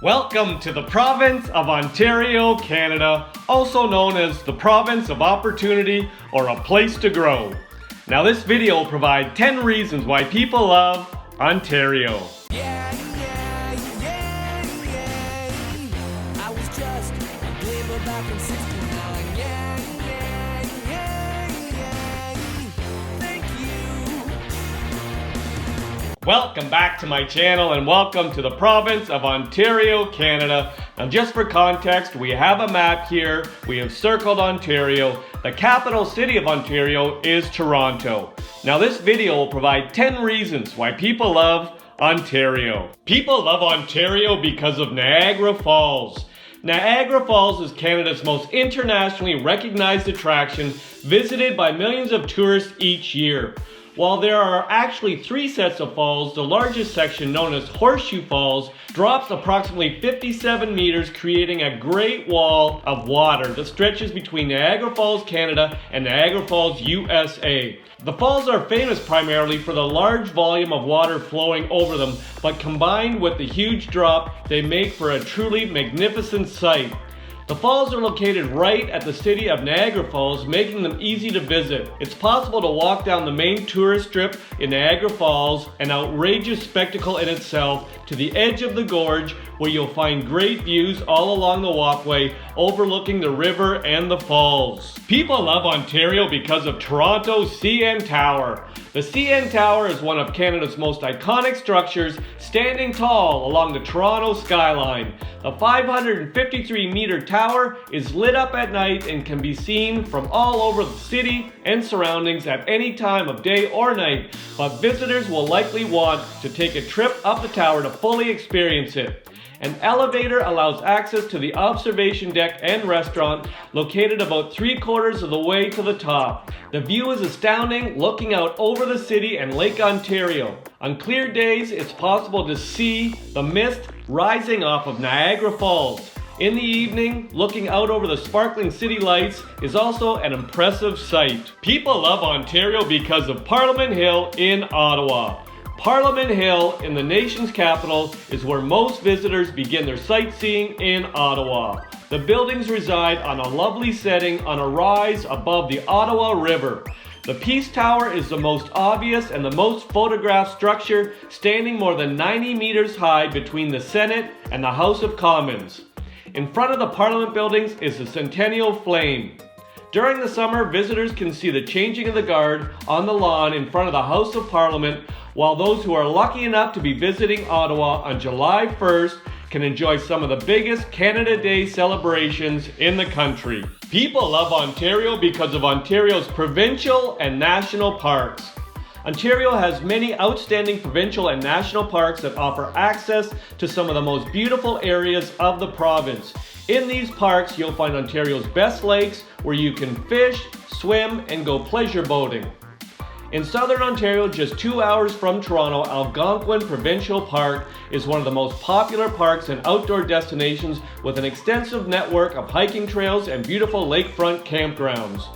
Welcome to the province of Ontario, Canada, also known as the province of opportunity or a place to grow. Now this video will provide 10 reasons why people love Ontario. I was just a glimmer back in 69. Thank you. Welcome back to my channel and welcome to the province of Ontario, Canada. Now just for context, we have a map here. We have circled Ontario. The capital city of Ontario is Toronto. Now this video will provide 10 reasons why people love Ontario. People love Ontario because of Niagara Falls. Niagara Falls is Canada's most internationally recognized attraction, visited by millions of tourists each year. While there are actually 3 sets of falls, the largest section, known as Horseshoe Falls, drops approximately 57 meters, creating a great wall of water that stretches between Niagara Falls, Canada and Niagara Falls, USA. The falls are famous primarily for the large volume of water flowing over them, but combined with the huge drop, they make for a truly magnificent sight. The falls are located right at the city of Niagara Falls, making them easy to visit. It's possible to walk down the main tourist strip in Niagara Falls, an outrageous spectacle in itself, to the edge of the gorge, where you'll find great views all along the walkway, overlooking the river and the falls. People love Ontario because of Toronto's CN Tower. The CN Tower is one of Canada's most iconic structures, standing tall along the Toronto skyline. The 553-meter tower is lit up at night and can be seen from all over the city and surroundings at any time of day or night, but visitors will likely want to take a trip up the tower to fully experience it. An elevator allows access to the observation deck and restaurant, located about 3/4 of the way to the top. The view is astounding, looking out over the city and Lake Ontario. On clear days, it's possible to see the mist rising off of Niagara Falls. In the evening, looking out over the sparkling city lights is also an impressive sight. People love Ontario because of Parliament Hill in Ottawa. Parliament Hill, in the nation's capital, is where most visitors begin their sightseeing in Ottawa. The buildings reside on a lovely setting on a rise above the Ottawa River. The Peace Tower is the most obvious and the most photographed structure, standing more than 90 meters high between the Senate and the House of Commons. In front of the Parliament buildings is the Centennial Flame. During the summer, visitors can see the changing of the guard on the lawn in front of the House of Parliament, while those who are lucky enough to be visiting Ottawa on July 1st can enjoy some of the biggest Canada Day celebrations in the country. People love Ontario because of Ontario's provincial and national parks. Ontario has many outstanding provincial and national parks that offer access to some of the most beautiful areas of the province. In these parks, you'll find Ontario's best lakes where you can fish, swim, and go pleasure boating. In southern Ontario, just 2 hours from Toronto, Algonquin Provincial Park is one of the most popular parks and outdoor destinations, with an extensive network of hiking trails and beautiful lakefront campgrounds.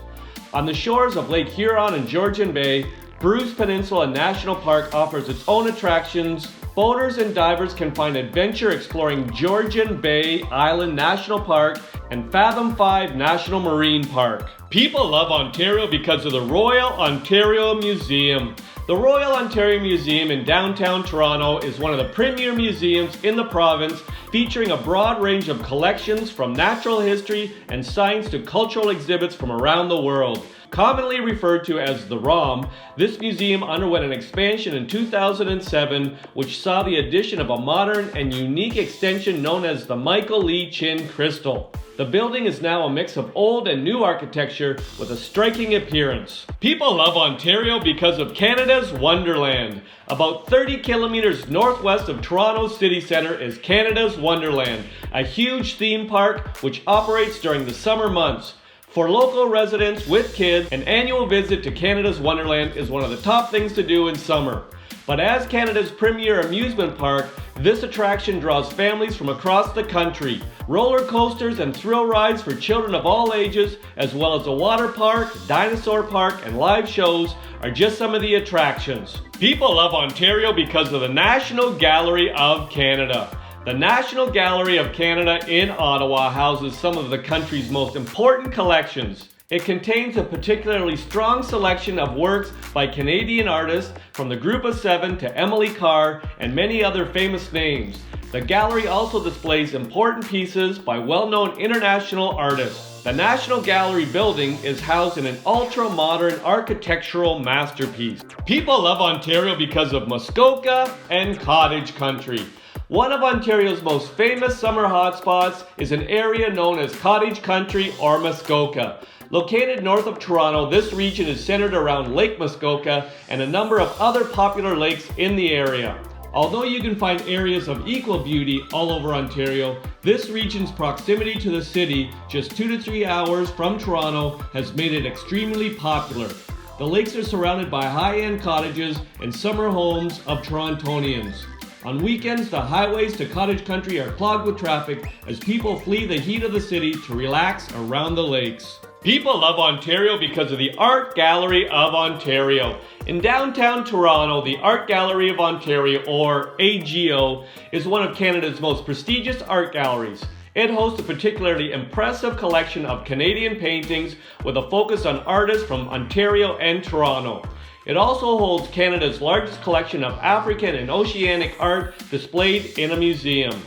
On the shores of Lake Huron and Georgian Bay, Bruce Peninsula National Park offers its own attractions. Boaters and divers can find adventure exploring Georgian Bay Island National Park and Fathom 5 National Marine Park. People love Ontario because of the Royal Ontario Museum. The Royal Ontario Museum in downtown Toronto is one of the premier museums in the province, featuring a broad range of collections from natural history and science to cultural exhibits from around the world. Commonly referred to as the ROM, this museum underwent an expansion in 2007, which saw the addition of a modern and unique extension known as the Michael Lee Chin Crystal. The building is now a mix of old and new architecture with a striking appearance. People love Ontario because of Canada's Wonderland. About 30 kilometers northwest of Toronto city centre is Canada's Wonderland, a huge theme park which operates during the summer months. For local residents with kids, an annual visit to Canada's Wonderland is one of the top things to do in summer. But as Canada's premier amusement park, this attraction draws families from across the country. Roller coasters and thrill rides for children of all ages, as well as a water park, dinosaur park, and live shows are just some of the attractions. People love Ontario because of the National Gallery of Canada. The National Gallery of Canada in Ottawa houses some of the country's most important collections. It contains a particularly strong selection of works by Canadian artists from the Group of Seven to Emily Carr and many other famous names. The gallery also displays important pieces by well-known international artists. The National Gallery building is housed in an ultra-modern architectural masterpiece. People love Ontario because of Muskoka and Cottage country. One of Ontario's most famous summer hotspots is an area known as Cottage country or Muskoka. Located north of Toronto, this region is centered around Lake Muskoka and a number of other popular lakes in the area. Although you can find areas of equal beauty all over Ontario, this region's proximity to the city, just 2 to 3 hours from Toronto, has made it extremely popular. The lakes are surrounded by high-end cottages and summer homes of Torontonians. On weekends, the highways to Cottage country are clogged with traffic as people flee the heat of the city to relax around the lakes. People love Ontario because of the Art Gallery of Ontario. In downtown Toronto, the Art Gallery of Ontario, or AGO, is one of Canada's most prestigious art galleries. It hosts a particularly impressive collection of Canadian paintings with a focus on artists from Ontario and Toronto. It also holds Canada's largest collection of African and Oceanic art displayed in a museum.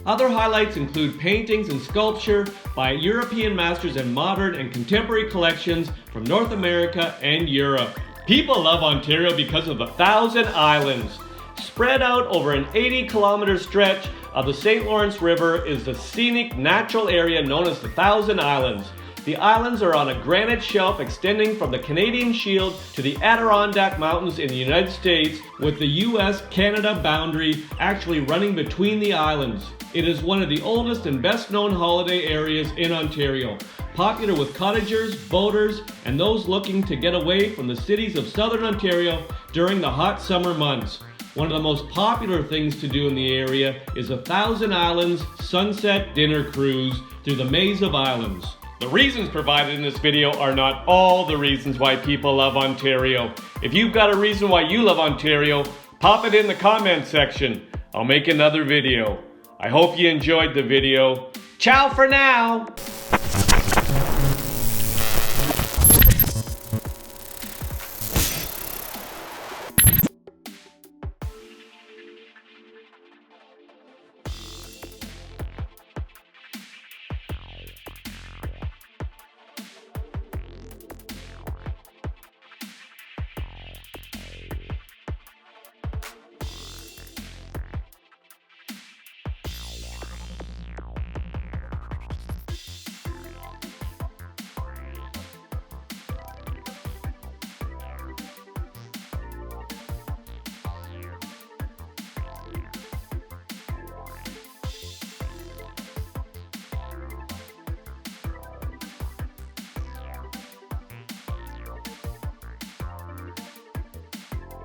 Other highlights include paintings and sculpture by European masters and modern and contemporary collections from North America and Europe. People love Ontario because of the Thousand Islands. Spread out over an 80-kilometer stretch of the St. Lawrence River is the scenic natural area known as the Thousand Islands. The islands are on a granite shelf extending from the Canadian Shield to the Adirondack Mountains in the United States, with the US-Canada boundary actually running between the islands. It is one of the oldest and best-known holiday areas in Ontario, popular with cottagers, boaters, and those looking to get away from the cities of southern Ontario during the hot summer months. One of the most popular things to do in the area is a Thousand Islands Sunset Dinner Cruise through the maze of islands. The reasons provided in this video are not all the reasons why people love Ontario. If you've got a reason why you love Ontario, pop it in the comment section. I'll make another video. I hope you enjoyed the video. Ciao for now!